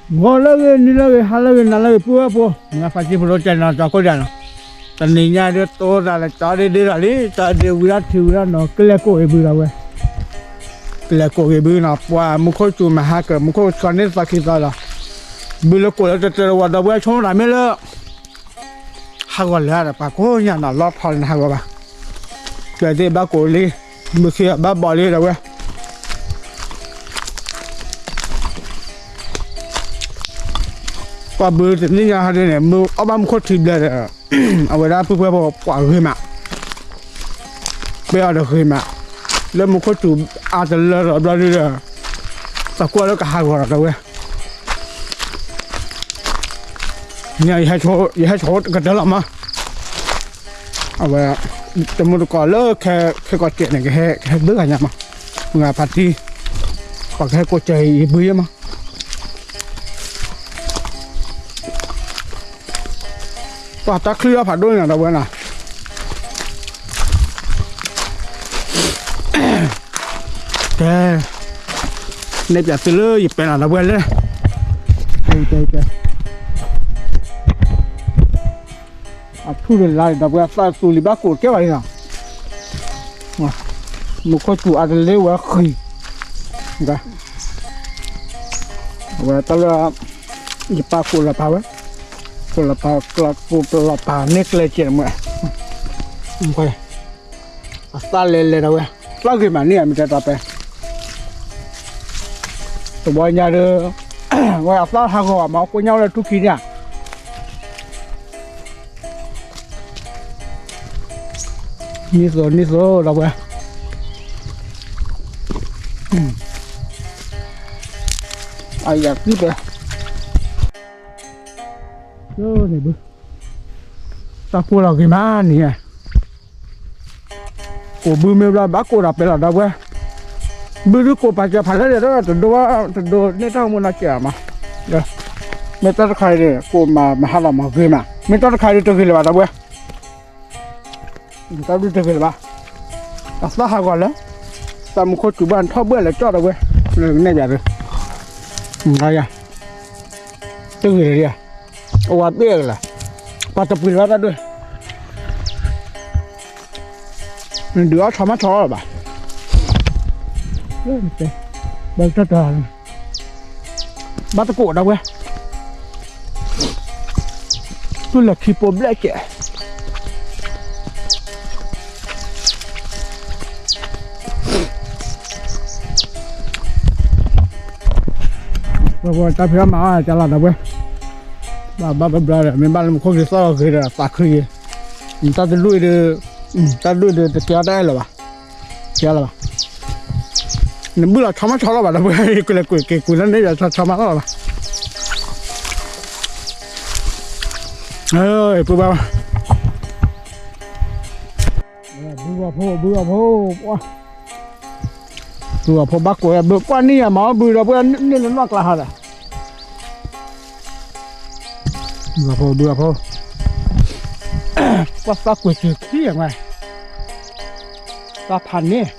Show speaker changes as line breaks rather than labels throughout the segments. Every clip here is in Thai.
ngó lagi ni lagi hal lagi nala lagi pua nggak pasti perlu channel cakap jangan tadinya dia tu dah le cari dia lagi cari wirat no keleko ibu lah keleko ibu na pua muka cuma hak muka kanis pakai salah bila kau ada terwada buat cuma ramai le hak lah apa kau yang nak lot hal hak apa jadi baku li mesti balik lah qua bữa thì ní nhà đây này mưa ở bám khót thịt đây ở ngoài đó bữa bữa quả hơi mà bây giờ được hơi mà lên một khót chủ từ lên rồi đó đi rồi ta qua đó cả hai quả rồi nhà hai chỗ cái đó lắm á ngoài từ một quả lỡ cái quả chuyện này cái bước này mà người party hoặc cái quả chơi bữa màว่าตะเคลียผัดด้วยนะตะเวนน่ะแกในแบบซื้อเลยหยิบไปน่ะตะเวนเลยแกอ่ะทุเรศไรตะเวนตาสุริบะโกดแกไว้น่ะมุขจูอาจจะเลวะคุยกะว่าตะละหยิบปากโกดละพาวะkelapa nek lecet mu, okay, asal lele dah weh, lagi mana ni minta apa? Semuanya ada, weh asal hago mau punya orang tu kini ah, ni so dah weh, ayat ni be. Này bữa ta mua là cái má nè cổ bự mềm là bác cổ đạp là đâu vậy bự đứa cổ phải phải lấy đó từ đồ nên tao muốn là chả mà rồi mấy tao khai đi cổ mà hai là mà ghê mà mấy tao khai đi từ ghê là đâu vậy tao đi từ ghê là tao sao hai gọi là tao muốn khôi chủ ban thao bữa là cho đâu vậy rồi này vậy rồi đây à từ ghê đi à oat dia lah, patah pilih ada dua, dua sama cowok bah, ni, baca dah, baca kok dah weh, tu lah kipo black ya, bawa tapi ramai jalan dah weh. Ba mình ban không được sao cái là tạc khơi ta từ lui được kéo đây là ba kéo là ba nên bữa là chăm chó là ba là bữa cái lần đấy là chăm nó là ba ơi bữa ba bữa phô bác của bữa qua ni à mà bữa là bữa nên nó mắc là hả dua po pas tak kuih kiri yang mana tak panen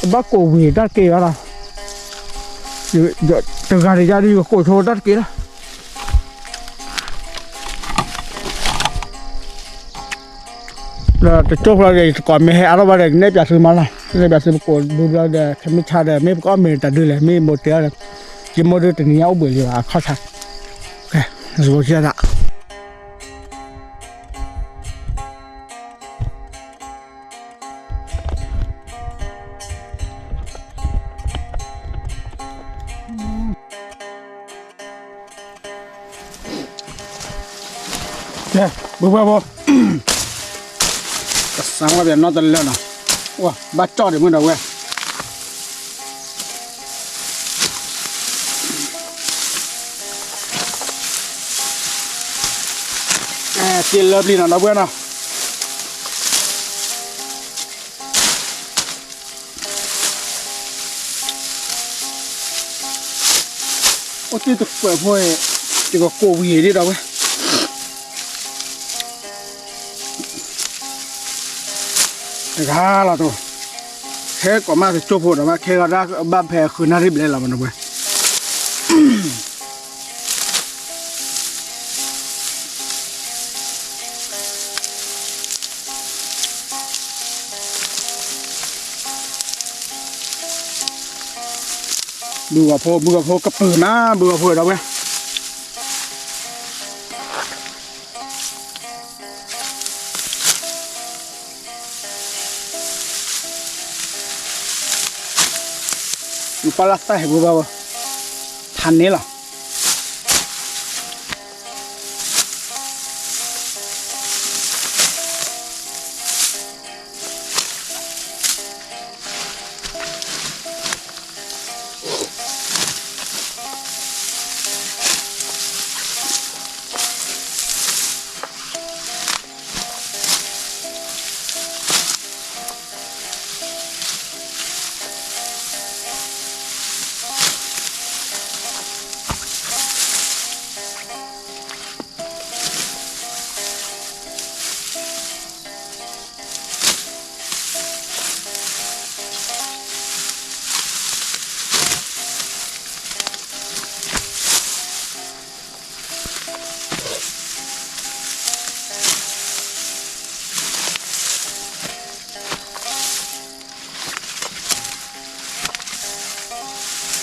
bak kowe dah kira lah tengah dia jadi kotor dah kira lah tercok lagi còn mấy hạt nó vào đây nếp giả sử mà này nếp giả sử cổ bùn ra để mấy cha để mấy có mấy ta đưa lại mấy một tiếng chỉ một đứa tình nhau bởi vì là khó thật rồi kia đã bố sáng qua biển nó tận lên nào wow bắt cho để mới đầu quê tiền lớp đi nào quên nào ô tiếp tục quẹo thôi chỉ có cổ gì đi đâu ấy gà là thôi thế có mà thì chụp hột mà khi ra ba phe khơi na rib lên là mình rồi
มือว่าโพกระปือนะมือว่าโพเราเว้ยอยู่ปลาใต้มือว่าทันนี้หรอ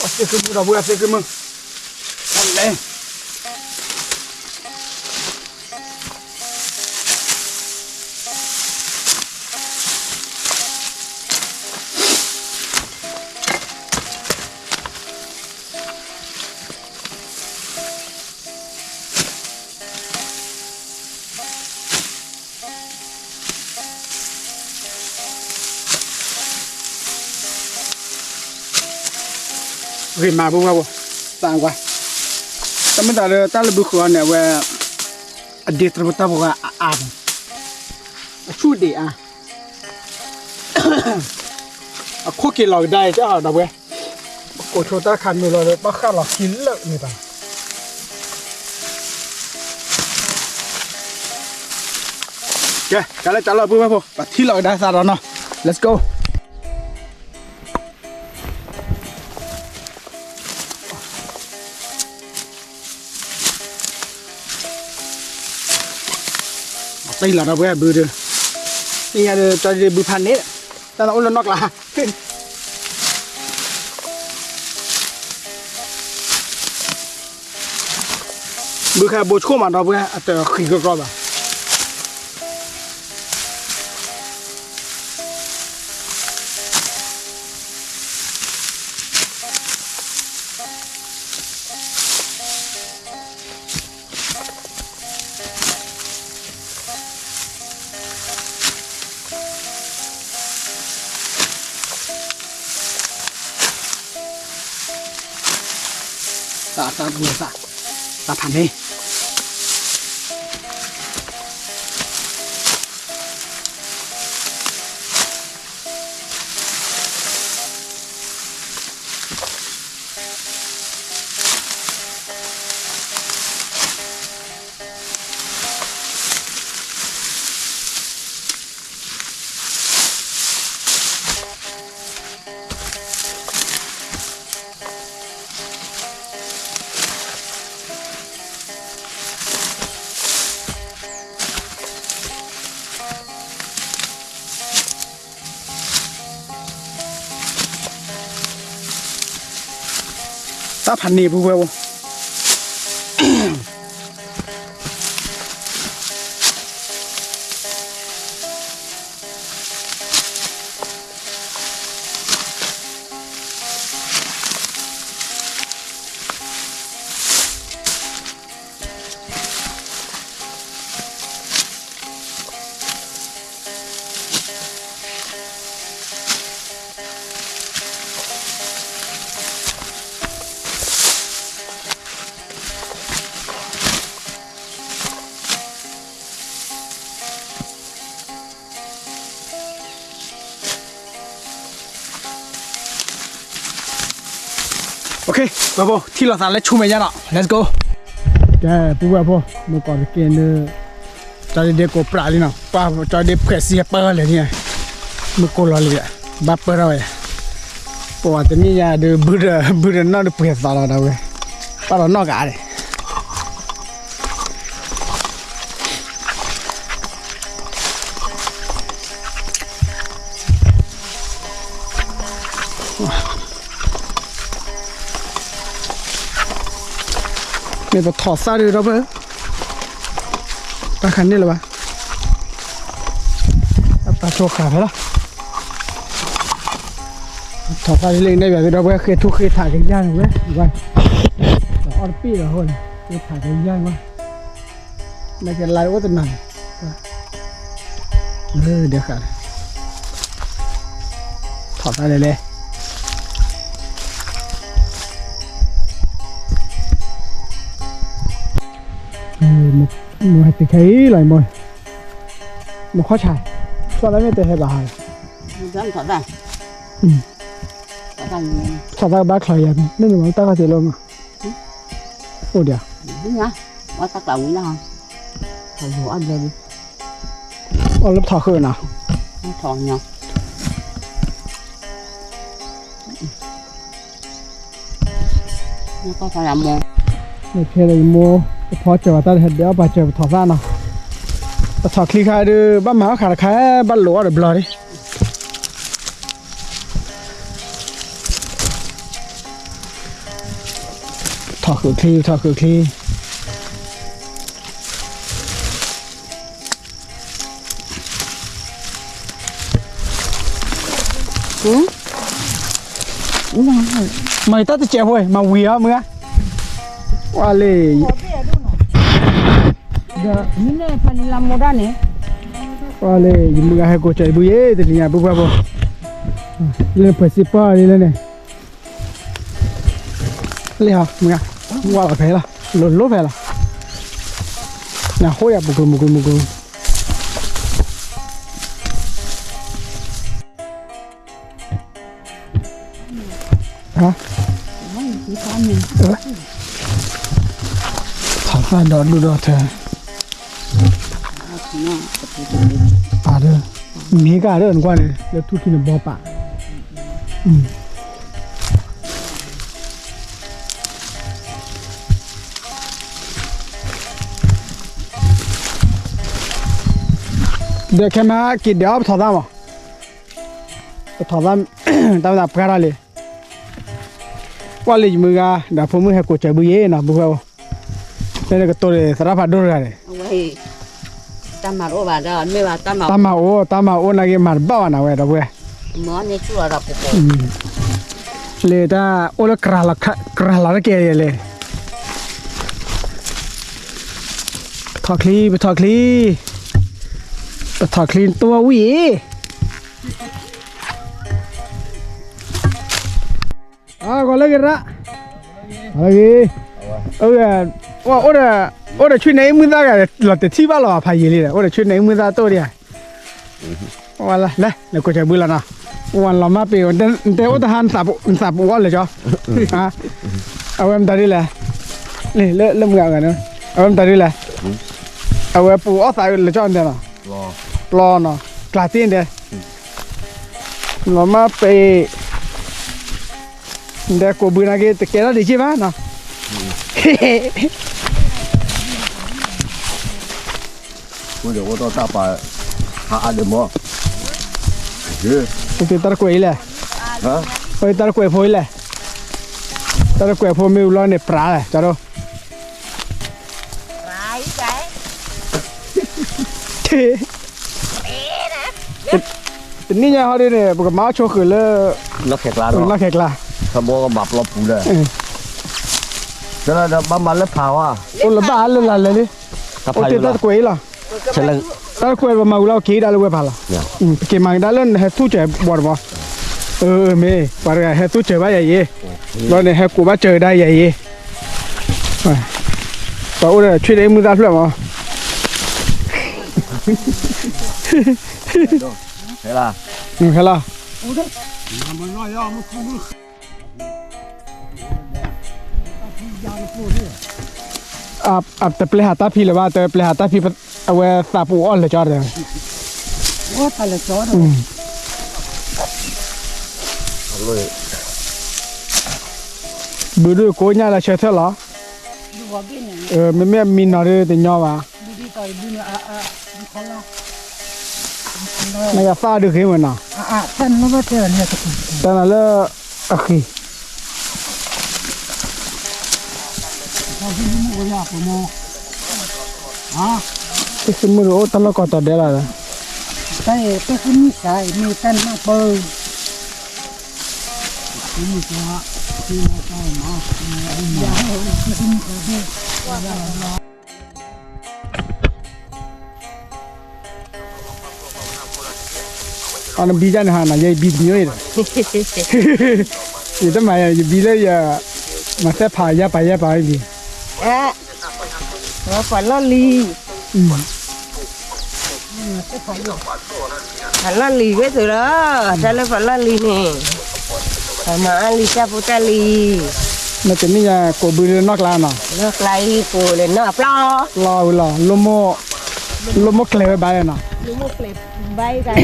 ว่าเสียคือมือเราเว้ยเสียคือมึงทันเลยเฮ้ยมาบุ้งมาบุต่างกว่าแต่ไม่ได้เลยแต่ละบุคคลเนี่ยว่าอดีตระบบตาบอกว่าอ่านชูดีอ่ะโคกินเราได้จะเอาได้เว้ยโคโชตาคันมือเราเลยบ้าข้าเรากินเลยนี่ป่ะโอเคกันเลยจัดเราบุ้งมาบุที่เราได้ซะแล้วเนาะ let's go đây là đâu vậy bự rồi, đây là cho bự pan đấy, ta nói là nó là, bự khai bột khô mà đâu vậy, từ khi có rồi. Ta vừa ta phản đi ta phản đi bù bù ok bù bù thì là ta lấy chung với nhau nào let's go
cái bùa bùa nó còn cái nữa cho đi cô pra đi nào pa cho đi phải xia paเลยเนี่ยnó cô lo liền bắp pa rồi bỏ tới nhà được bữa nó được phải vào đâu rồi
把它闹干的。那个套啥的，这不？大看见了吧？把手开开了。套啥的那边这不黑土黑塔跟样子，你看，这二ปี了后呢，这塔跟样子，那个来我的哪？เดี๋ยวกันถอดอะไรเลยมันติดใครเลยมั้ยมันข้อชายช่วงนั้นไม่เตะให้บ้าเลยถอดได้บ้าใครยังนี่หนูตั้งใจลงอ่ะโอ้เดี๋ยวนี่นะว่าตั้งแต่วันนั้นถอดหัวอันเดียวอ๋อแล้วถอดคืนอ่ะถอดเนาะนี่ก็พยายามมองไม่เท่เลยโมพอเจอตาเห็ดเดียวไปเจอถอดซ่าเนาะแต่ถอดคลีคายดูบ้านหมาขาดขายบ้านหลวงหรือบลอดิถอดคือคลีถอดคือคลีmày ta chèo thôi mà quỳ á mưa qua lì
ini panila muda ni
qua lì mưa hay cô chạy bùi ấy thì nhà bùi bùi lên phải xếp pa đi lên này lì hả mưa qua là phải là lột lốt phải là nhà hôi à bùi hả? Thằng pha đó đủ thôi. À được, mấy cái đó ăn qua này, để thu kia nó bỏ bả. Để cái mà cái đéo thò ra mà, thò ra, tao đạp cái ra liền. Qua lịch mưa ga đã phun mưa hay cổ trời bưởi nè bùi vào đây là cái tôi sẽ phát đồ ra này
tam mà ô bà đó mấy bà
tam mà ô này cái mặt bao nào vậy đó bùi
món này chua là bột
lệ ta ô là cà la cái gì lệ thọ cleanตัววิ่งcòn lấy cái ra lấy cái ôi là chuyện này mới ra cái là để thi bao là phải gì đi ôi là chuyện này mới ra tôi đi à ôi là cô chạy bự là nào ôi là mà bị để ôi ta han sạp ôi là cho à em ta đi là này lâm gạo cái nữa em ta đi là em phụ ớt xài là cho anh thế nào lo nó trả tiền đây nó mà bị để cô bữa nay cái kia đó đi chứ má nào
bây giờ tôi ta phải hạ được mà
cái ta quay lại
hả
cái ta quay phôi lại ta quay phôi miêu lo này phá lại cho đâuนี่เนี่ยเขาดิเนี่ยปกติม้าโชว์คือเลย
nó khẹt lá đó
นักแขกล่ะ
thằng bố có bập lọc phụ đây cho nên là băm bắn lớp pháo à
โอ้ละบ้าเลยล่ะเลยดิ
cặp
โอ้
hai
ติด
luôn
ตา
là
กวยล่ะ
cho nên
ตากวยมาเราขี้ได้เลยผ่าล่ะเกี่ยมังได้เล่นให้ตู้เจ็บบอดบ่เมย์ปาร์กให้ตู้เจ็บว่าใหญ่ยี่แล้วเนี่ยให้กูว่าเจอได้ใหญ่ยี่ต่อเลยช่วยได้มือตาเปล่ามั้ง
thế là
ใช่ล่ะแต่เปลี่ยนตาพี่เลยว่าแต่เปลี่ยนตาพี่เอาไว้สาปูอ่อนเลยจอดเลยว่าไปเลยจอดบืดูโกยเนี่ยละเชื่อเท่าหรอ
ดูว่าบินเนี่ย
ไม่มีนอร์เตญอว่ะ
ดูดีต่อยบินเขาละ
ไม่อยากฟาดูขึ้นมันน่ะ
ท่านรู้ว่าเจอเนี่ยทุกคน
แต่นั่นเลยโอเค
เขาบินมือยากผมมอง
ที่สมุนโอ้ตลอดก็ต่อเดือดละ
แต่ก็คือมีสายมีท่านมาเปิดนี่จะที่มาใช่ไหมอย่าให้กินเขาด้วย
อันนั้นบีจันหานะยัยบีนี่เลยยี่ทำไมอ่ะยี่บีเลยอย่ามาเสพพายาไปบี
เราฝันละลีฝันละลีก็ถือแล้วจะเลยฝันละลีนี่ฝันมาลีจะพูดลี
น่าจะนี่ยาโกบือนอกลาน่ะ
เลือกไรกูเลยเนาะปลาร
อลมเคลไปบ้านน่ะ
ลูกเล็บใบกัน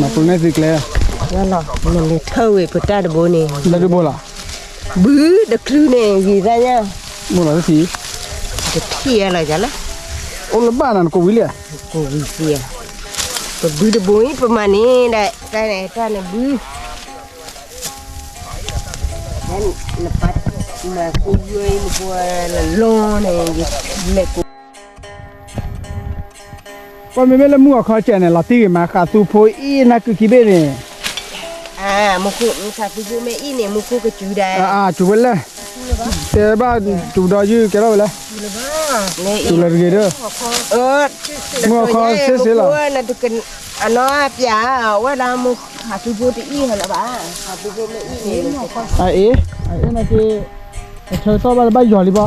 มาปุ่นนี่สิเคล
นั่นหรอมันเลยเท่าไอ้พุทธะบุญนี่
ได้ดูบ่ล่ะ
บื้อเด็กครูนี่ยี่ได้เนี่ย
บ่ล่ะสิ
เด็กเที่ยอะไรจ้ะล่ะ
โอ้ละบ้านนั่นโกวิเลย
กูวิเที่ยก็บื้อเด็กบุญประมาณนี้ได้ไหนบื้อนั่นละปัดมาคุยมาคุยละล้อเนี่ยเล็กกู
ก็ไม่ละมัวเขาเจเนี่ยลาตีมาขาตูโพอีนักคือคิเบเนี่ย
มุกุมุขที่กูไม่อินเนี่ยมุกุก็จูได้
จูเวลเลยแต่บ้านจูดอยูแกแล้วเลย
เนี่ย
จูเลยเด้อ
มุกุนั่นตุกันอันนั้นพี่อาว่าเรามุขหาที่กูที่อินเหรอบ้าหาที่กูไม่อินเนี่ย
ไอ้นั่นคือเธอต้องไปยอลิบ่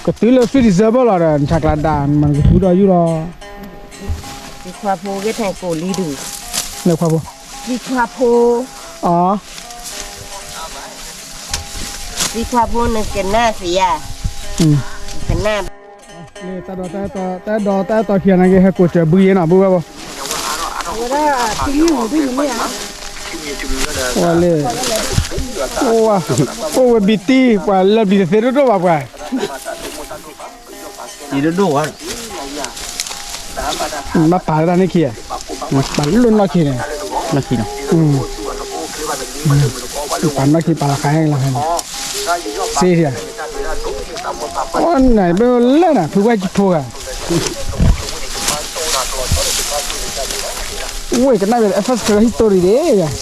ก็ตื่นแล้วฟิลิซาบ่ล่ะชักลาดานมันก็จูดอยูรอ
ดีกว่าโพก็แทงโกลีดู
แล้วครับบ่
ดีกว่าโพ
อ๋อ
ดีกว่าโพนั่นกันหน้าเสียกันหน้า
เลยตาต่อเขียนอะไรให้กูจะบุยนะบุยบ่
ว่าที่นี่ของพี่เนี่ย
ว่าเลยโอ้บิตี้ว่าแล้วบิเซโรโดว่า
Gì đó đồ á.
มาป่าแล้วนี่ขี้ป่าลุ่นนอขี้เนี่ย
Nó khi nào.
ป่านอขี้ป่าขายละให้เสียอ๋อไหนเบลเล่นน่ะผู้ว่าจิโพอ่ะโอ้ยกันน่าเป็น first history เด้ย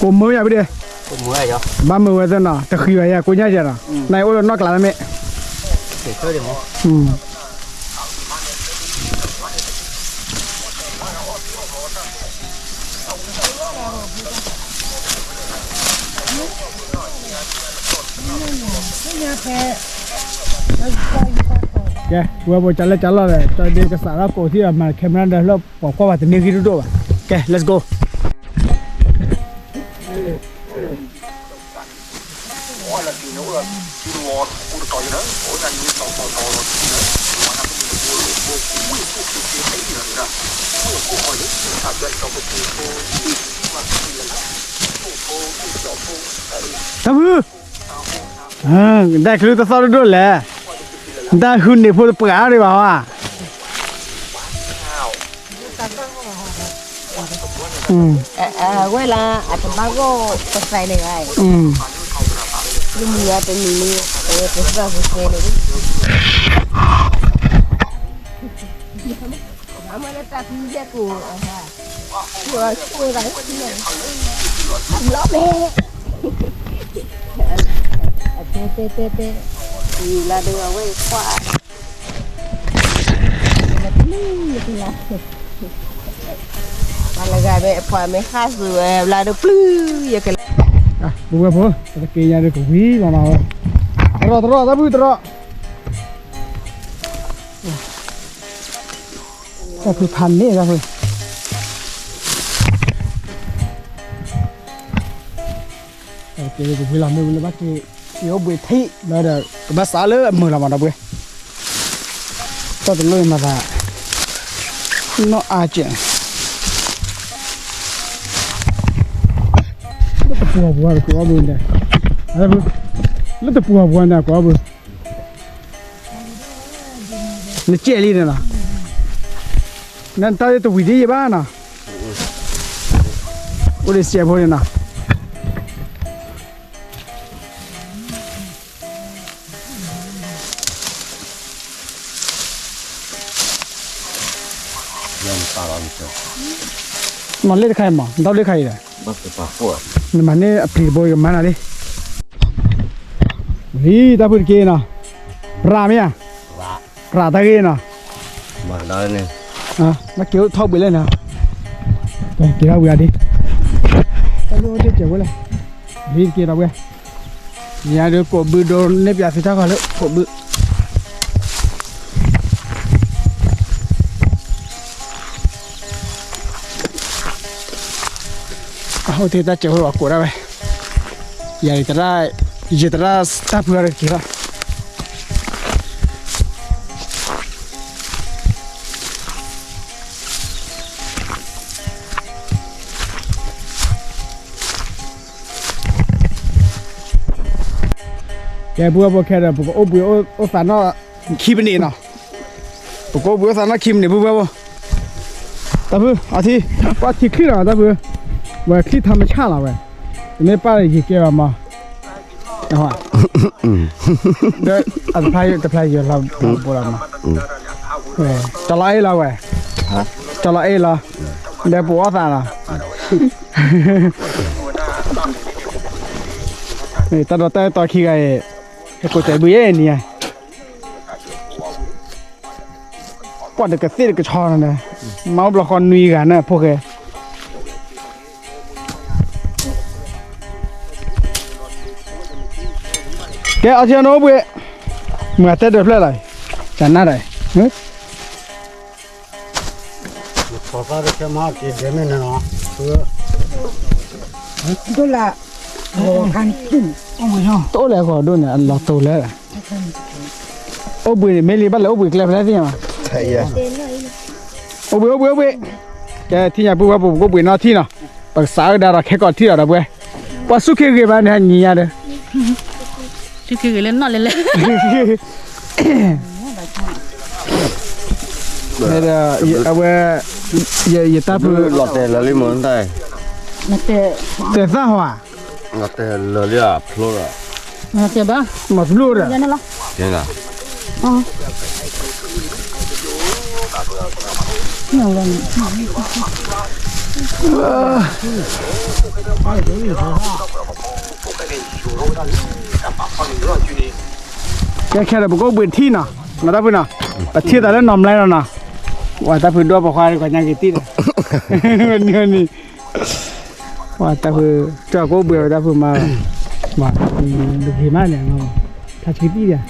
กูมืออย่าไปดิ
Cũng mua này cho.
บ้ามือไว้ซะหน่อแต่คืออะไรกูย่าเจ้าในโอ้ยนอกหลานแม่
Để chơi được không?
แกกูว่าจะเล่นจัลเลยตอนเด็กก็สาระโกที่มาแคมราเดินแล้วบอกว่าจะเนื้อกินด้วยป่ะแก let's goทำมือ ได้คือตัวซ้อด้วยแหละได้หุ่นเนี่ยพูดเปล่าเลยเปล่าอ่ะ
เวลาอาจจะบ้าก็จะใส่เลยไงนี่มีอะไรมีมือจะใส่เลยอามาตัดที่จะกูช่วยอะไรเนี่ยล้อเล่เตดีละเดือไว้ขวาอะไรกันแบบพอไม่ค่าสวยละเดือปลื้มอย่างกัน
อ่ะบุ้งบุ้งตะเกียงเด็กวิ่งมาตรอตะบุ้ตรอก็คือพันนี่ก็คือโอเคเดี๋ยวเราไม่รู้ว่าที่เอาไปที่แล้วเดี๋ยวภาษาเลยมือเรามาดับเว้ยก็ต้องเลยมาละน้ออาเจนแล้วตัวบัวก็เอาบุญได้อะไรบุแล้วตัวบัวเนี่ยก็เอาบุญนี่เจลีเนี่ยนะนั่นตาตัววิธีบ้านะโอ้ยเสียพอเลยนะมันเล่นใครมั้งเราเล่นใครเลย
บักปะหัว
นี่มันเนี่ยปลีบอยมันอะไรฮีตาพูดเกนะรามีอ่ะราตาเกนะ
มาได้เนี่ย
นักเกี่ยวทอบไปเลยนะไปเกี่ยวไปดิตาลูกเจ็บเลยฮีเกี่ยวไปเนี่ยเดี๋ยวกบโดนเน็บยาสีท้ากันเลยกบเอาที่ตาเจ็บหัวกดได้ไหมอย่าจะได้จะได้ตาเพื่ออะไรกี่ละแกบัวแค่เดี๋ยวผมก็บัวสารน่ะคิมนี่เนาะผมก็บัวสารน่ะคิมนี่บัวตาเพื่ออาทิว่าที่ขึ้นอ่ะตาเพื่อว่าที่ธรรมชาติละเว้ยไม่ป้าเลยกี่เกี่ยวมานะฮะเดี๋ยวอันพายจะพายอยู่เราบัวมาจะไล่เราเว้ยจะไล่เราเดี๋ยวบัวสารละนี่ตอนต่อขี้ไอ้กูใจบุยเนี่ยปอดเด็กกระซิบกระชอนนะเมาบล็อกคอนนุยกันนะพวกแกเอาเชียโนบุยเมื่อเต้เดือดเลยจันน่าได้เฮ้ย
พอฟ้าจะมาเกี่ยวไม่นาน
ดูละโอ้คันจุ่ม
โอ้ยฮะโตแล้วก็ดูเนี่ยเราโตแล้วโอ้บุยเมลีบ้านเราโอ้บุยเกลียดแล้วที่ไหน
ใช่ยัง
โอ้บุยแกที่ไหนปุ๊บปุ๊บก็บุยนอที่เนาะปรึกษาดาราแค่ก่อนที่เราบุยว่าสุขีกี่บ้านเนี่ยนี่ยาเด้อ
สุขีกี่เล่นนอนเล่นเลย
เนี่ยเอาไว้อย่าตาพู
หลอดแต่ละลิมอนได้
นั่น
แต่ซ่าหัว
หลอดแต่ละลิอ่ะพลูอ่ะ
นั่นแต่บ้า
หมดพลูอ่ะ
ยังไงล่ะ
ยังไง
อ๋อยังไง
แค่เราบอกว่าเบื่อที่น่ะมาตาพูน่ะแต่ที่แต่ละนอมไรแล้วน่ะว่าตาพูด้วยปะควายก่อนยังกี่ที่น่ะนี่ว่าตาพูเจ้าก็เบื่อตาพูมาดูที่มาเนี่ยเนาะถ้าชีวิตเนี่ย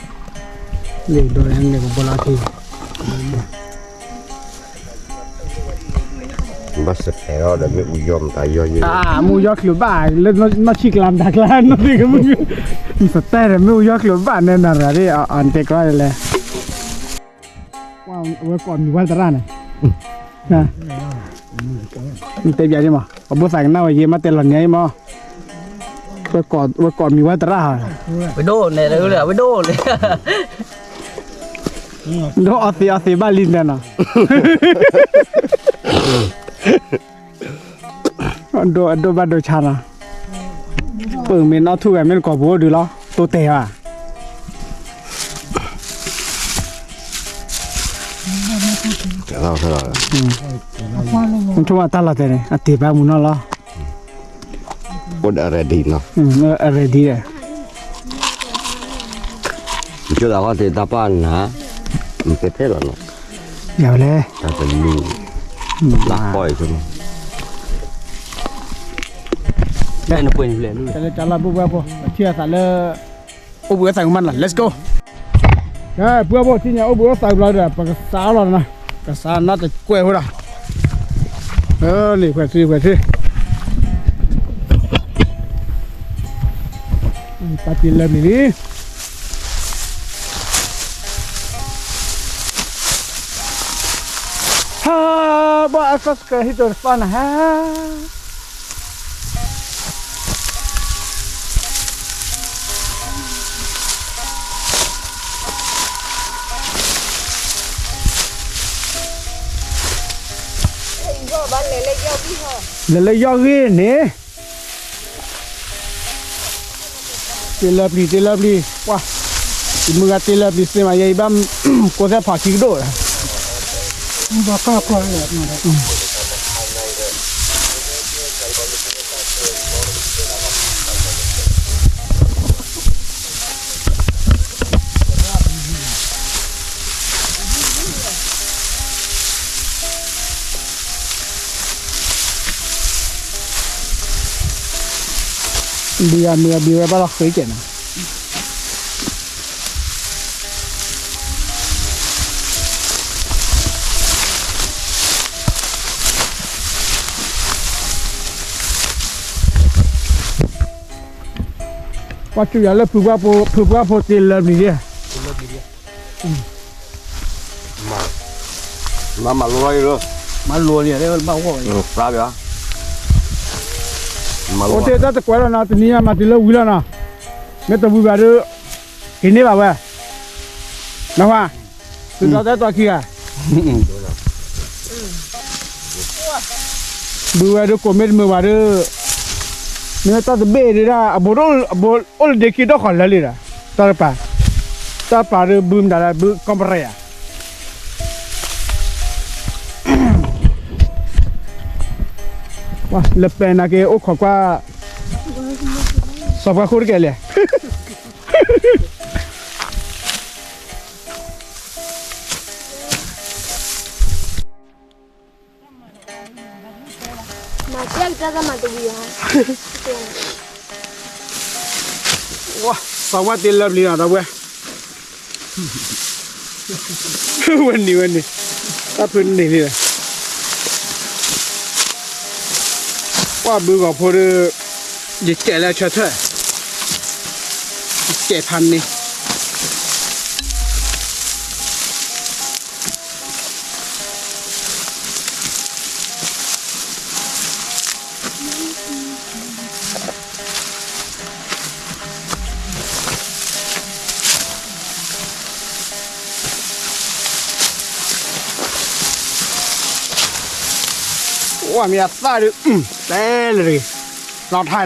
เลยโดนเนี่ยก็บลาที
บัสเปร่าเดี๋ยวไม่อุยอมตายย่อย
มูยอกหรือบ้าแล้วมาชิกลามดักลานนั่นเองมึงสเตอร์ไม่ยอกหรือบ้าเนี่ยน่ะอะไรอันเทคอะไรเลยว้าวไว้ก่อนมีวันตะร้านน่ะนะมันเต็มใหญ่ใช่ไหมเอาบุษใส่กันหน้าไว้เยี่ยมมาเต็มหลังใหญ่มั้ง ก่อนมีว่าตรา
ไปโดนเนี่ยเลยไปโดนเลย
โดอาเสีบ้านลินเดน่ะโดบ้านโดชานะเปิ่งเมนเอาทุกแบบเมนกอบบัวดูแล้วตัวเตะอ่ะ
เราเท่าไหร่
มันช่วยตลอดเลยอ่ะเตะแบบมุนนั่นละ
บนอะไรดีเนาะ
อะไรดีเลย
จุดเราที่ตาป้านนะมันเป็นเท่าเนาะ
เดี๋ยวเลย
ถ้าเป็นลูกหลักปล่อยใช่ไหม
ได้นะเพื่อนเลย
จะเลยจะลาบุบบุบเชื่อสัตว์เลยโอ้บุบใส่ของมันล่ะ let's go เฮ้ยบุบบุบที่เนี่ยโอ้บุบใส่เราเดี๋ยวปากสาวเรานะกระสานน่าจะกล้วยหัวละนี่เพื่อนซื้อปาติลเลยนี่ฮ่าบ้าสักกะฮิตร์ฟานฮ่าเลยยอกี้นี่เตลบลีว้ามึงก็เตลบลีสิมาใหญ่บ้ามก็จะพาคิดดูละบ้าข้าก็เลยนะเบียร์บ้าเราเคยเจอนะว่าจุดอะไรผูกว่าโปรตีนเลยนี่เนี่ย
มาลอยเลย
มาลัวเนี่ยได้บ้าหัว
ปลาเบียมาล
โอ
อย
เคถ้าจะกวนแล้วนะตัวนี้มาตีแล้ววิ่งแล้วนะไม่ต้องวิ่งไปดูกินนี่ป่าวเว้ยนะว่าคือเราได้ตัวขี้อ่ะวิ่งไปดูคอมเมนต์มือมาดูเนี่ยตาจะเบ้เลยนะบอลเด็กกี่ดอกขอนเลยนะตาปลาดูบูมดาราบูคอมเพรย์ว้าเล็บเป็นอะไรโอ้ขวาสอบกับคู่กันเลย
มาเจ้าจะมาตัวเบียร์
ว้าสวัสดีเล็บลีน่าตัวเว้ยวันนี้ตาพื้นนี่เลยว่าบูกับพอดียิ่งแก่แล้วเชื่อเถอะแก่พันนี่ว่ามีอะไรดิเต้เลยเราไทย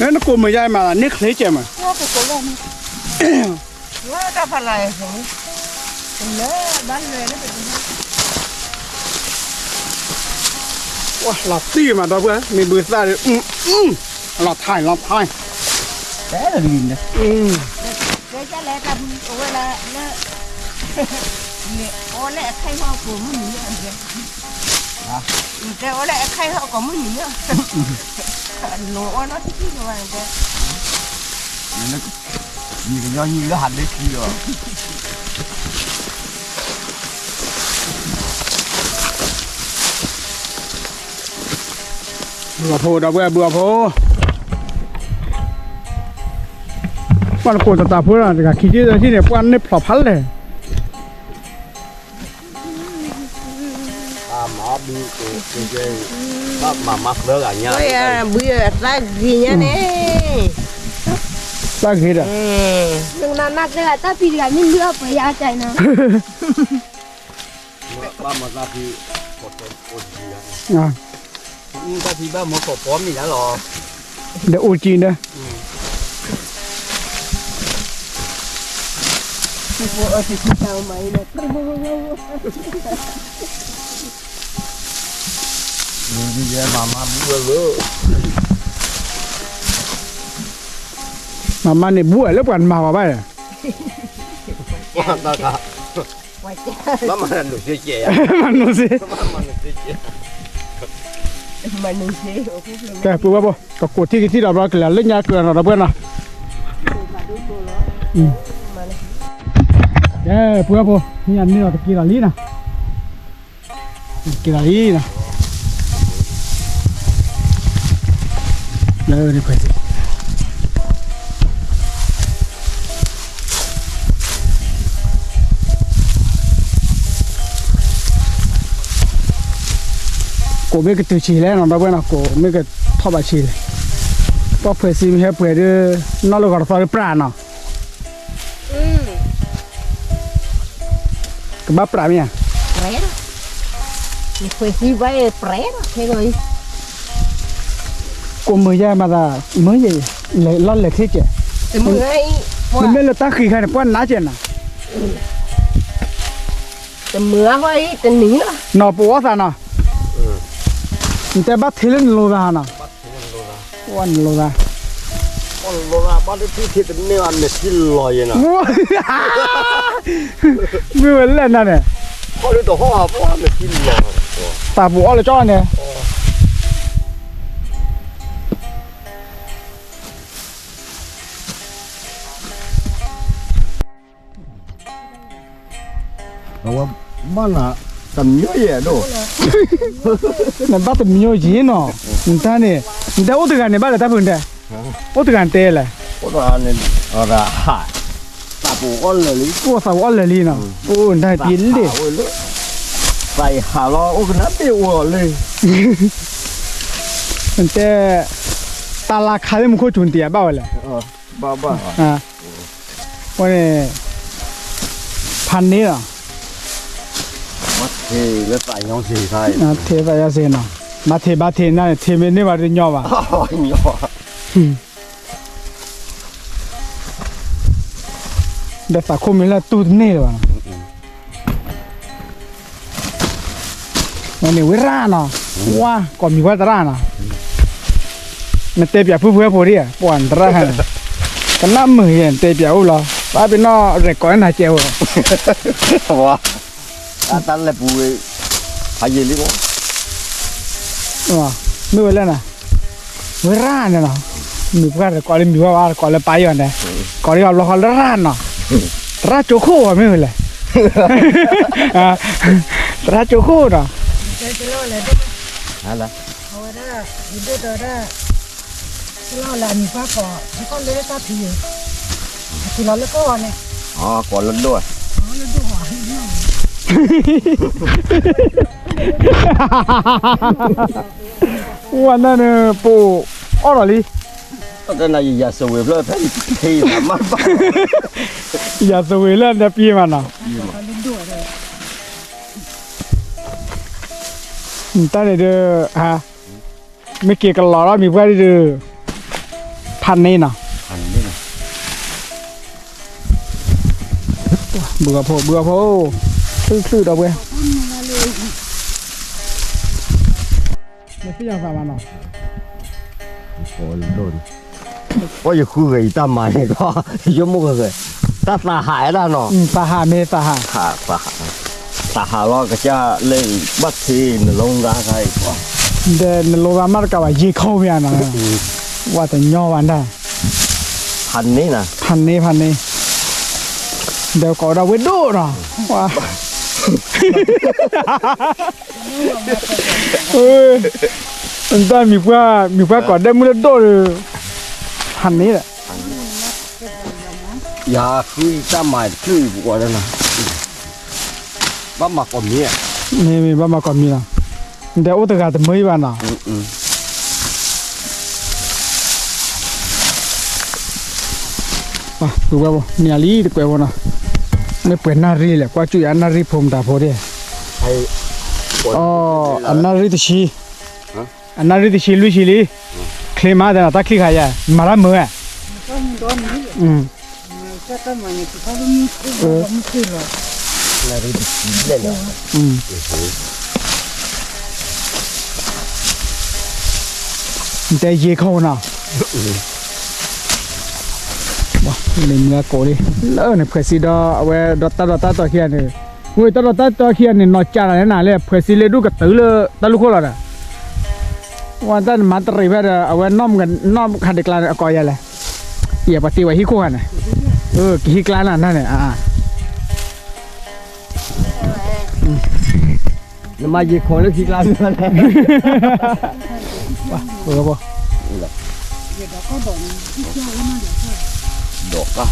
นั่นกูไม่ย้ายมานี่เคยเจอมั้ย
ว่าจะพลายของเลยบ้านเลยนะเป็น
ว้าเราตีมาตัวเพื่อนมีเบอร์ซ่าเลยเราไทย
แต่ละดินนะ
เดี๋ยวจะแลกับเวลาเนี่ยโอ้แลใครมาผมมันเนี่ย แต่ว่าไอ้ใครเขาก็ไม่หนีอ่ะหนูว่าน้องที่ทำไมแต่
nhìn cái nhau nhìn nó hẳn đấy kia rồi
บัวโพดอกเว้ยบัวโพปันโกตาพูดอะไรกันขี้เกียจที่เนี่ยปันเนี่ยพลอพันเลย
má bi cái mà mắc nữa cả nhà
เฮ้ยbây giờ ra gì nhá nè
ตั้งคิดอ่ะ
đừng làm mắc cái ta phi cái mình đưa phải ra chạy nào
ba mà ra thì một cái gì
อ่า
ta thì ba một cổ phóm gì đã lò
เดี๋ยวอูจีนเด้อ
ở thì sao mày nè
đi về mà mua lứa
มาเนี่ยบัวแล้วกันมาว่าไปเลย
quá ta cả nó mà là được chơi chè
มันนู่นสิ
mà được chơi chè
mà đừng xí
แต่ปูว่าบ่ก็กดที่เรากันแล้วเล่นยาเกลือเราเพื่อนนะแกปูว่าบ่นี่อันนี้เราตะกี้เราลีนะกีฬาลีนะเลยนี่ไปสิกูไม่ก็ตื่นชีแล้วนะบ้านนะกูไม่ก็ทอดบะชีเลยพอเพื่อซีมีให้เพื่อดูนอกโลกเราทอดปลาเนาะก็บ้าปลาเนี่ย
pré đó thì phải đi vay pré đó thế rồi
กูมือยามาdaมือใหญ่เลยล้อนเลยที่เจ้
thì mười ấy
มันไม่เลยตาขี้ใครเนี่ยป้อนน้าเจนน่ะ
thì mưa vay thì ní đó
นอปัวซะเนาะแต่บ้าเทเลนโลดาเนาะวันโลดา
con lô ra bắt được thì cái nêu ăn được xin lòi vậy nè
มือเล่นนั่นเนี่ย
có đứa tổ hoa có ăn được xin lòi
ตาปัวเลยจ้อเนี่ย
rồi mà là tầm nhớ vậy đâu
นั่นบ้าตัวมีอยู่จีเนาะนั่นเนี่ยแต่โอ้ตัวกันเนี่ยบ้าเลยตาปุ่นเด้โอ้ตัวกันเตะเลย
có đồ ăn nên ở là hải ta bù con là lý
กูสาวเลยลีเนาะโอ้ได้ปีนดิ
ใส่หาล้อโอ้ขนาดเดียวเลย
แต่ตาลาคาเลยมันโคตรจุนเตียบ้าเลย
บ้าบ้า
อ่าวันนี้พันนี้เหรอ
mất thì nó phải nhau gì thay
อ่าเทไปยาเซนเนาะมาเทบาเทนั่นเทเมนี่ว่าเรื่องย่อว่ะ
nhỏ
เดี๋ยวสักคมมีแล้วตูดนี่เลยว่ะวันนี้เวลาเนาะว้าก่อนมีว่าตราเนาะมันเตะเปียผู้เพื่อพอดีอ่ะปวนตรากันน้ำมือเห็นเตะเปียอุ้งเหรอป้าเป็นนอเรกก่อนหน้าเจียว
ว้าta là bùi phải gì đi không
ว่าไม่เวลาน่ะเวลาเนี่ยเนาะมีเพื่อนก่อนเลยมีว่าก่อนเลยไปอยู่เนี่ยก่อนที่เราเราเขาร้านเนาะร้านโจโค่ไม่เวลาร้านโจโค่เนาะ
hả là
hồi đó thì bây giờ đó lo là mình phá cỏ thì con lấy ta thì nó lấy con này
còn lần đuổi
วันนั้นปู่อ้อหรอลิ
cái này giờ sầu về rồi thấy thì là mất
อย่าสวยเล่นจะปีมันอ่ะตั้งแต่เด้อฮะไม่เกี่ยวกันหรอมีเพื่อนเด้อพันนี่เนาะ
hành đi này
เบื่อโพซื่อๆดอกเว้ยไม่ใช่ยาสามันเนาะ
còn đồn có gì khu gầy ta mà này có giống một người ta là hải ra nó
สาหาเมสาหา
hạ và ตาหาล้อก็จะเล่นบัดทีนลงราใครกว่า
เดินโลรามากับว่ายีเข้าเมียนะว่าแต่ย่อวันได้
พันนี้นะ
พันนี้เดี๋ยวก็เราเวดูเนาะว่ามันได้มีเพื่อก่อนได้มือโดดพันนี้แหละ
อย่าคือจะหมายคือกว่าแล้วนะบ้าหมักอมนี้
นี่มีบ้ามาก่อนมีนะเดี๋ยวอุตกาจะไม่บ้านนะป่ะดูว่าบ่เนี่ยลีตะกวยบ่นะไม่เปิดหน้ารีแหละกว่าจุยอันหน้ารีผมตาพอดี
ให้
อ๋ออันหน้ารีตะชีอันหน้ารีตะชีลุยชีลีเคลมาเดนะตะคลิกหายามาละมืออ่ะแต่เย่เข้านะว้าในเมืองโกดิแล้วเนี่ยเพื่อสิดาเอาไว้ดอตตาตัวเขียนเนี่ยเว้ยดอตตาตัวเขียนเนี่ยนอจาอะไรนั่นเลยเพื่อสิเลดูกับตื้อเลยตะลุกคนละนะวันนั้นมาตรีเพื่อเอาไว้น้อมกันน้อมขัดเด็กลานก่อยอะไรอย่าปฏิวัติฮิโก้กันนะฮิกลานั่นเนี่ย
น้ำมาเยี่ยคนแล้วคิดล้านนั่นแหละ
ว้าโอ้โห
ดอกก็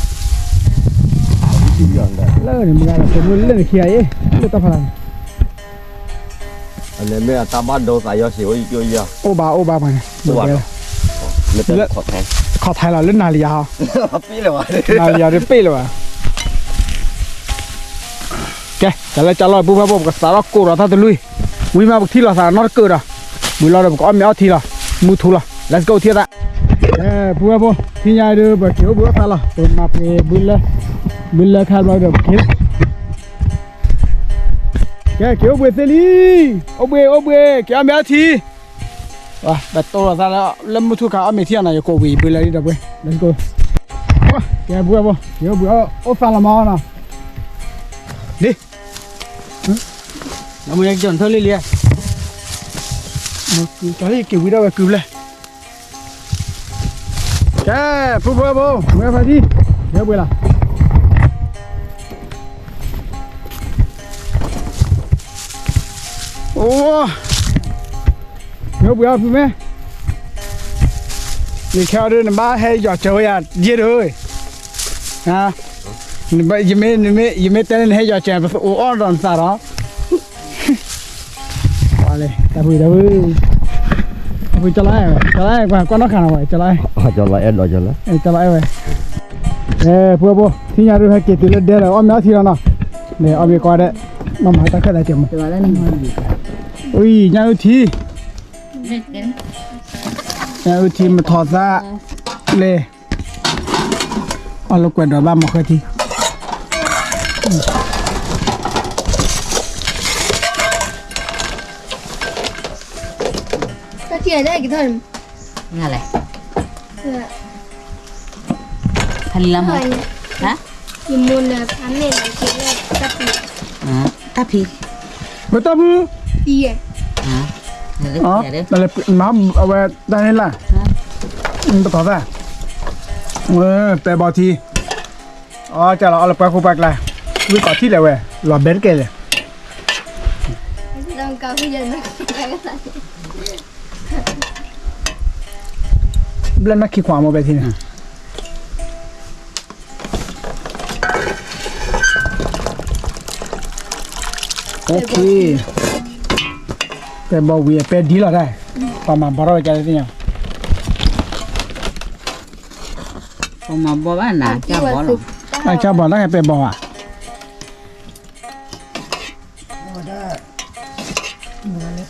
ที่อย่างนั้น
แล้วเนี่ยมึงอะไรเป็นเรื่องเขียเอ๊ะเรื่องตาพลัง
อันนี้ไม่ตาบ้านโดนสายยาเสียวอีกเยอะ
โอบามาเนี่ย
ไม่เป็นขอแทง
ขอไทยเราเล่นนาฬิกา
ปีเลยวะ
นาฬิกาได้ปีเลยวะแกแต่ละจะลอยปุ๊บปุ๊บก็สารกูเราท่าตะลุยวิ่งมาบุกที่เราสารนอตเกิดอ่ะมือเราเดี๋ยวก็อ้อมเอาทีละมือถูละ let's go ที่ละปุ๊บปุ๊บที่ยายเดือบเขียวปุ๊บสารละตัวมาเปบุลละข้าวเราเดี๋ยวเขียวแกเขียวเบื่อเสรีโอเบื่อแกอ้อมเอาทีว้าแบบตัวเราสารแล้วเริ่มมือถูกข้าวอ้อมเที่ยงนะอย่าโกวีบุลละนี่เดี๋ยวเว้ย let's go ว้าแกปุ๊บปุ๊บเขียวเบื่อโอ้สารมาเนาะดิ
น้ำมันยังจนเท่าเรื่อย
ตอนนี้เก็บวิดีโอไว้คือเลยแกปุ๊บเมื่อพอดีเดี๋ยวเวลาโอ้เดี๋ยวเวลาปุ๊บแม่นี่แค่เดินมาให้หยอดเจออย่าเยอะเลยนะยังไม่เต้นให้หยอดเจอไปโอ้อ่อนร้อนสาระเลยตาบุยจะไล่กว่าก็นักข่าวไว้จะไล่
จะไล่เอ็ดจะไล่
จะไล่ไว้พวกที่ยาดูให้เกิดตัวเดียวเลยอ้อมยาทีแล้วเนาะเนี่ยอ้อมไปก่อนได้มาหาตาแค่ไหนเจ็บมั้ง
ตัวแล้วนี่มันดี
อุ้ยยาดูที
เด็ดเด่น
ยาดูทีมาถอดซะเลยเอาลูกแกวนดอกบ้านมาเคยที
ตะเกียบได้กี่ท่อน
นั่นแหละ
เ
พันละมั้งฮะ
ยิมุนเลยพันเนี่ยตะเกียบได้ตะปี
ตาพี
ไม่ต้องมือ
ปีอ่ะ
อ๋อนั่นแหละน้ำเอาไว้ได้นี่แหละไปถอดซะแต่บอทีอ๋อจะเราเอาไปคู่ไปเลยวิ่งต่อที่เลยเว้ยหลอดเบนเกเลย
ลองเกาที่เดินนะไปกันใส่
เล่นนักขี้ขวามาไปทีนี่โอเคแต่บอวีเป็นดีแล้วได้ประมาณบาร์จะได้ที่ยัง
ผมมาบอกว่าหนาจะบอกหรอ
ไอ้ชาวบ้านนั่นเป็นบออ่ะ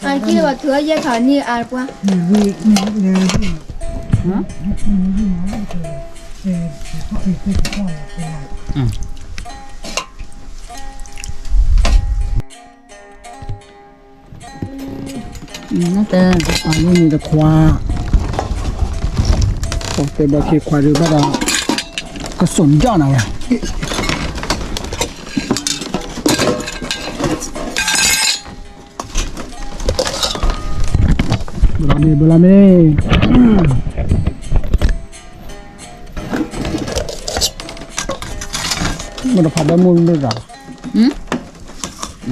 อันที่ว่าเธอแยกขานี่อ่านกว่า
นั่นเตอ
อันนี้มีแต่ควาโอเคบอขี้ควาหรือบ้าก็สนยอดนะเว้ย Bulame. Mana pada mun dah.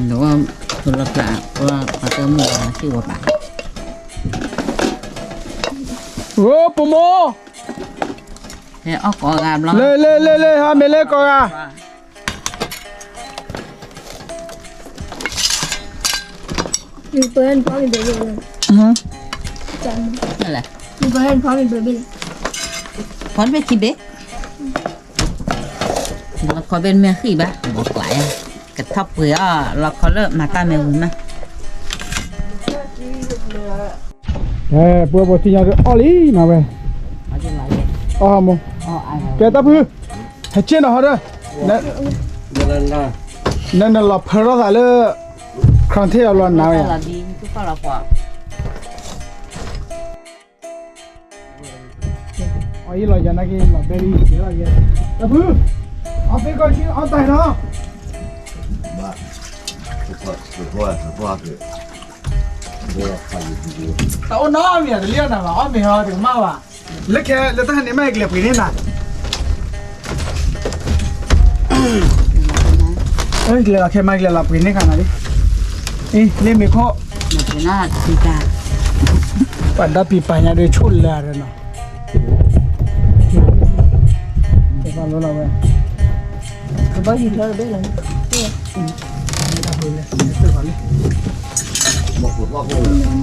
Đúng không? Tôi lập lại và tôi mua là chưa có bạn.
Oh, pomo.
Thế ốc có gam lắm.
Le, ha me le ko ga.
Mình bơi ăn pháo mình bơi lên.
Đây là
Mình bơi ăn pháo mình bơi lên.
con biết chi biết. Nó có bên mẹ khi ba, một lại cái thóc với là có lợi mà ta mẹ uống mà.
Bữa bữa thì nhà cái oli nào về.
Ở trên lại.
Mo.
Ai
Cái ta bự. Hết chuyện nào đó. Nên là phở ra là không thể ở luôn nào
là
vậy.
đi cứ có là quả.
Ôi là giờ này cái là berry cái là cái. Ta bự. Ở bên coi chứ ở tại đó. Tao nói mày là liên nào mà mày hỏi được mau à? Lấy cái lấy ta này mày cái này nè. Ơi lấy cái mày lấy cái này cái này đi. Ê lấy mày khó.
Mà thì nó thì cả.
Bạn đã bị phải nhà để chôn là rồi nè. Cái bao lâu rồi?
Cái bao gì thôi biết rồi.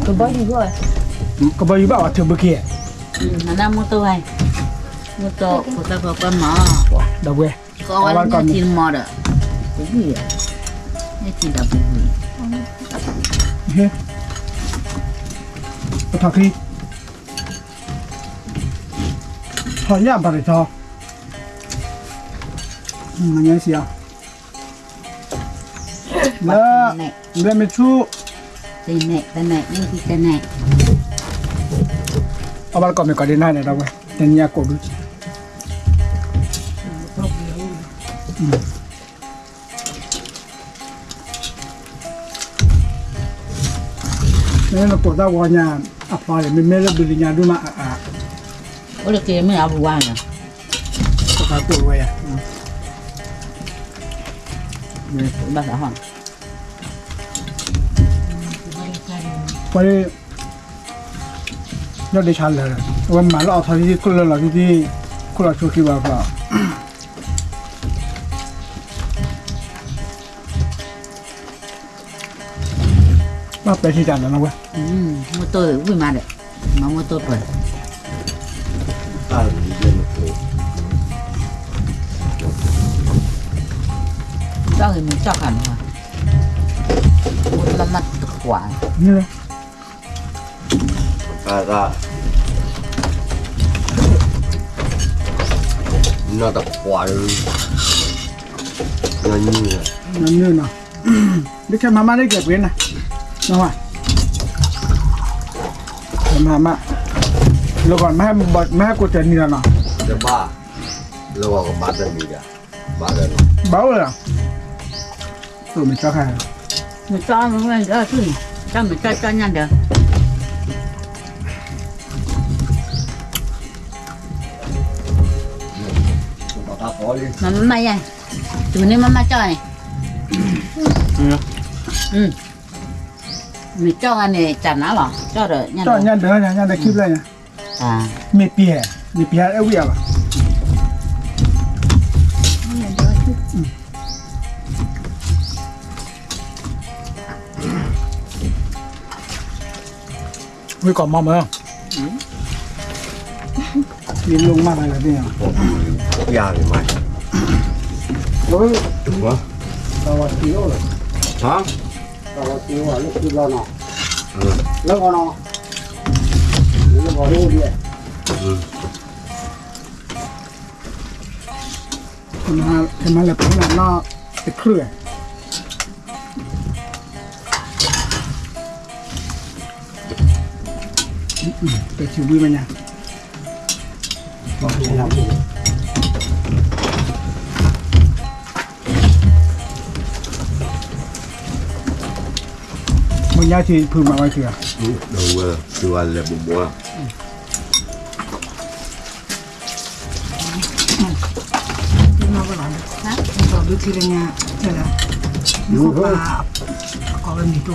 Cái bao gì rồi?
Có bao nhiêu bảo thử bữa kia?
Nó đang mô tô hay. Mô tô của ta có con mỏ.
Đâu quê?
Có anh nhớ chín mỏ được. Cái gì à? Nhớ chín đập cái gì?
Hết. Có thằng khi. Hỏi nhảm bà để cho. Mà nhớ gì à? Là lên mấy chú.
Cái này, như cái này.
Ở bên còn mình có đến này này đâu quê? Tên nhà cổ đứt. Nên là cổ ta qua nhà áp phá để mình mới là bị nhà đúng mà à.
Có được kia mới áo vừa nè.
Cổ ta cổ quê à.
Bác đã hỏi.
Qua đây nó đi chán rồi. Và mà nó thay đi cô là cái cô là chú kia vào. Nó bé thì chán rồi nó quê.
Mô tô vui mà đấy. Mà mô tô rồi. Cho thì mình cho hẳn rồi. Một mặt quả.
Như thế.
Ra nó tập quả nó
Như nào. Đi xem mama đi kẹp cái này. Nó hoài. Mama. Lo còn mai cô chân như nào.
cái ba lo có ba đơn gì cả ba đơn
Báo rồi à? Tụi mình cho khai.
Mình cho nó lên đó chứ. Cho mình cho nhanh được.
ta có đi
Mà mày à. Tụi nên mama cho này. Mình cho anh này chả ná lọ. Cho rồi nhanh
Cho
được.
nhanh để keep lên.
À.
Mẹ bia ở quê à? Ngươi còn mong không? Đi luôn mà là gì à?
già thì mày
Ôi,
đúng không
tao vào tiêu rồi.
hả
Tao vào tiêu rồi, lúc tiêu lo nọ. Lúc có nọ. Lúc có đâu đi. Thì mà là cũng là nó cái khử. Để chịu vui mà nha. มันยาที่พึ่งมาไว้เสีย
Đâu tôi ăn là bụng bò.
ดูทีละเนี่ยเดี๋ยวนะดูปลาก็เป็นตัว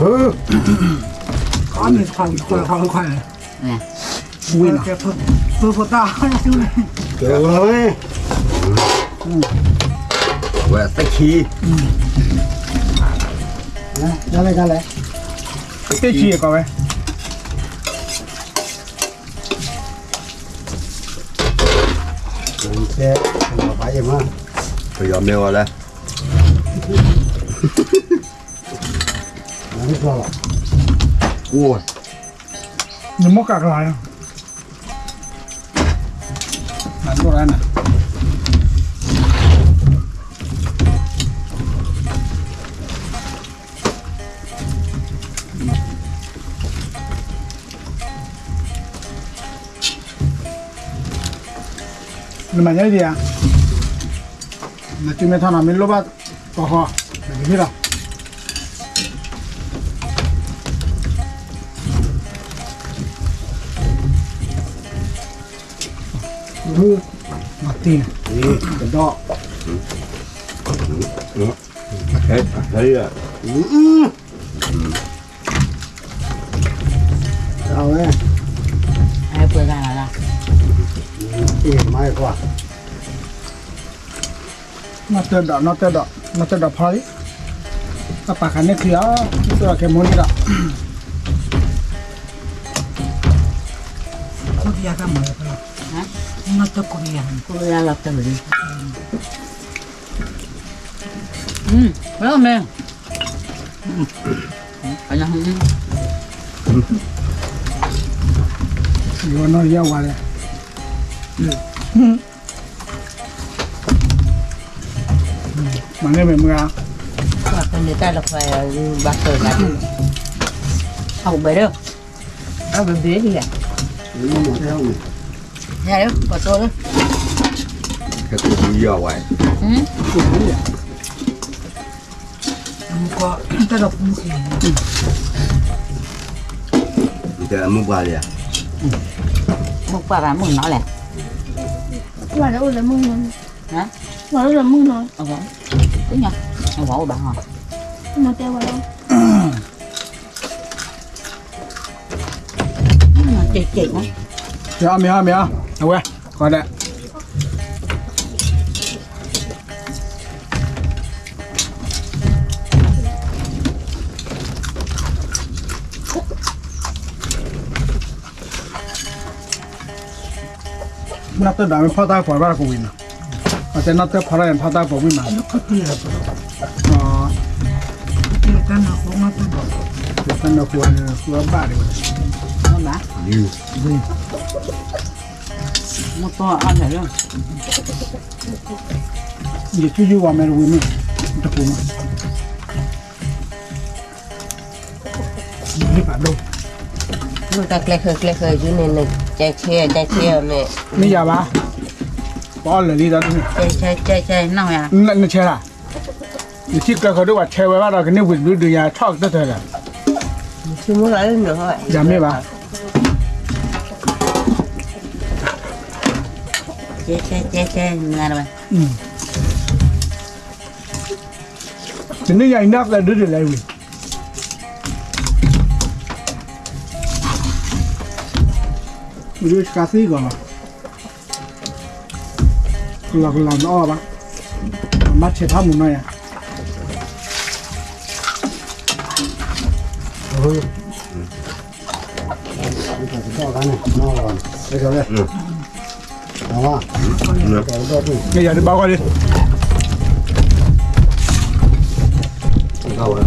ก้อนนี่ความควายเลย
nè
วิ่งแกเพิ่มตาดูเลย
Kêu ơi. Quẹ tách khí.
ได้เลยเตะขี้ก่อนไว้
Xe, nó phải vậy mà. Phải dọn mèo vào đây. Ui,
นี่มกกลายนั่นก็ได้นะนี่มันยังไงอ่ะนั่นจุดไม่ทันอ่ะไม่รู้ว่าต่อหัวแบบนี้หรอมาตีน
đi, cái đó. Đấy, đấy à.
Sao đấy?
ai bữa ra là
Mai quá.
Nó tơ đỏ phơi. Các bạn khán kia, tôi cái món gì đó. Có gì cả mà phải.
hả
Nó tơ Korean.
cô ra lọc từ đi phải không nè phải là không
Yo nó yêu qua đây. Mà nghe mình ra.
và con người ta là phải bạc cờ cả không bế đâu ở bên bế đi à nhà đâu có tôi đó
Cái tôi đi vào vậy.
Có tơ đỏ cũng gì.
Bây giờ muốn qua đi à?
một quả bán mừng nó lẻ
Mà đâu là mưng rồi.
hả
Mà đâu là mưng rồi.
ông võ tính nhá ông võ của bạn hả
Mà teo vào đâu.
chị quá
Mía. Đâu quê. Còn đây. Nó tới đó mình phát tay khỏi ra của mình. Ở trên nó tới phát ra phát tay của mình mà. Nó có gì à? Cái nó cũng nó tới đó. Cái nó của ba đi.
không đã
Đi.
một to ăn phải không
Giờ chú vào mẹ rồi mình. Nó cũng. Đi vào đâu?
Người ta kle khơi chứ nên là chạy xe mẹ.
Bây giờ ba. Bỏ lại đi đó.
chơi nào à
Nó chơi à? Thì chỉ cần khởi động chơi với ba rồi cái nếu vịt đưa nhà chọc tất thôi là.
Chứ muốn lấy nữa thôi.
Giảm đi ba.
chơi nghe rồi
Thì nếu nhà nắp là đứa được lại vịt. Đưa cá xí còn mà. Là nó ba. Mắt chế thăm một nơi à.
Đây rồi đây. Đó.
Bây giờ đi bao qua đi.
Đâu rồi.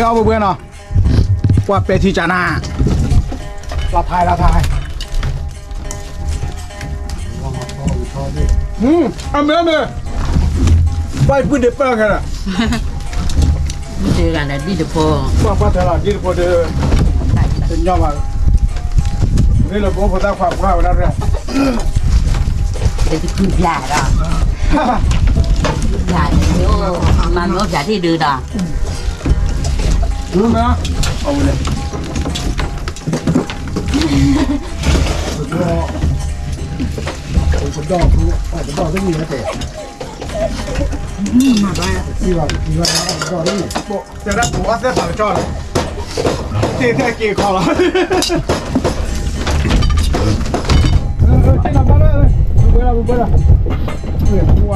Ao bữa nào. Qua bè thì chả nà. Là thai. Ăn mẹ. Bay bữa đẹp bao cái
đi là đi được phố
qua thế là đi phố de nhau mà. Đây là bố ta khoa vào đó rồi.
để cứ già đó già nhiều mà nó già thì được đó
รู้ไหมอ่ะ
เอาเลยผมดอกรู้ผมดอกต้องมีนะแต่
มาได้
ที่ว่าดอกต้องมี
โบจะได้ผมว่าเส้นสายจอดเลยเท่ๆเกี่ยวคอแล้วเจ้าหน้าบ้านเลยบุบเบิ้ลเฮ้ยมั่ว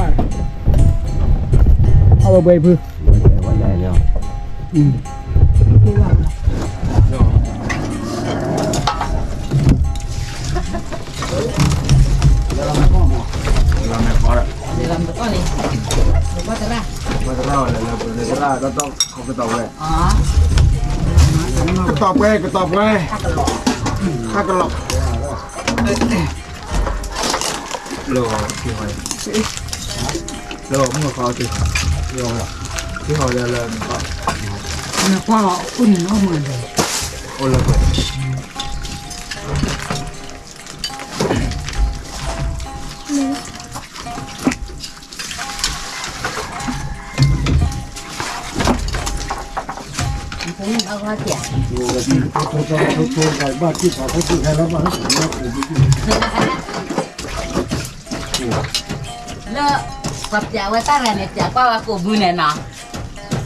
เอาไปพื้น
ว่าใหญ่แล้ว เราไม่พอละ
เดี๋ยวเราไปก่อนนี่เดี๋ยวว่าจะได้
เราจะเล่าอะไรเราต้องเขาไปต่อเลย
อ๋อ
ก็ตอบไปถ้ากันหลอก
โลที่หอยโลมึงก็เขาสิโลที่หอยเลย
เนี่ยพ่ออุ่นน้องมันเลย
โอ้ละไป
เอาว่าเสีย
ทุกคนบ้านที่เขาพูดให้แล้วมาให้ผมนะผม
เลอะกับเจ้าว่าตั้งแต่เนี่ยเจ้าว่ากูบุญเนี่ยนะ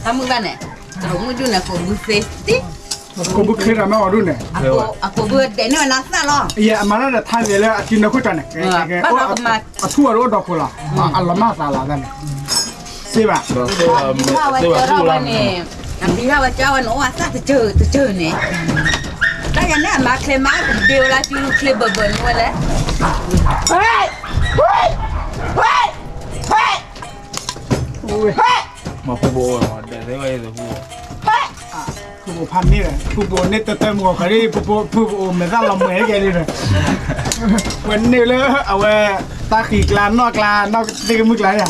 ถ้ามึงบ้านเนี่ยเราไม่ดูเนี่ยกูบุญเฟสติ
ก็บุกขึ้นมาดูเนี่ย
aku buat deh ni mana salah.
เอียมาแล้วท่านเลยแล้วกินแล้วคุยกันเนี่ยโอ้ทั่วโลกดอกกุหลาบอัลลอฮ์มาซาลากันใช่ป่ะ
Dia awak ni. Nanti awak cawan orang asal tercer ni. Dah yang nak mak klaim mak dia lah tu klaim beban wala. Hei! Hei! Hei! Hei!
มาพูดโบ้เดี๋ยวได้ไว้เดี๋ยวพูด
ผู้พันนี่แหละผู้โบนี่เต็มหัวเขาดิผู้โอไม่ได้เราเหมือนแกเลยวันนี้เลยเอาไว้ตาขีกลานนอกตีกันมือกลานเนี่ย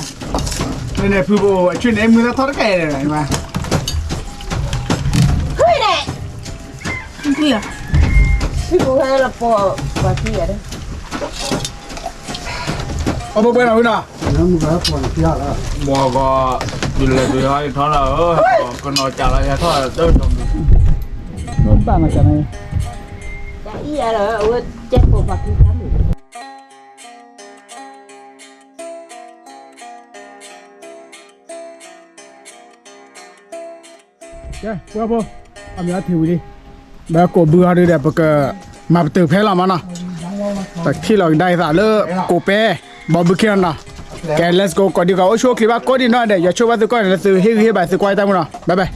เนี่ยผู้โบช่วยในมือทอดแก่เลยเห็นไหม
Ibu saya lepo bagi ada.
เอาไปเอาไปหน่อย
น้ำมันปวดเสียแล้ว
มัวก็ดูแลตัวให้ท้อละก็นอนจากอะไรท้อเต้าจม
โดนบ้านมาจากไหน
Dah iya lah, awak cek po bagi kamu.
เจ้าเพื่อพอเอามีอะไรถือดิแบบกบเบื่อด้วยเดี๋ยวปกมาตื่นเพลเรามาเนาะแต่ที่เราได้สาเลโกเป้บอบบี้เคียนเนาะแก let's go ก่อนดีกว่าโอ้ช่วงคลิปว่าก็ดีเนาะเดี๋ยวอย่าช่วยว่าสักก่อนแล้วซื้อเฮ้ยแบบซื้อควายตั้งมั้งเนาะบ๊ายบาย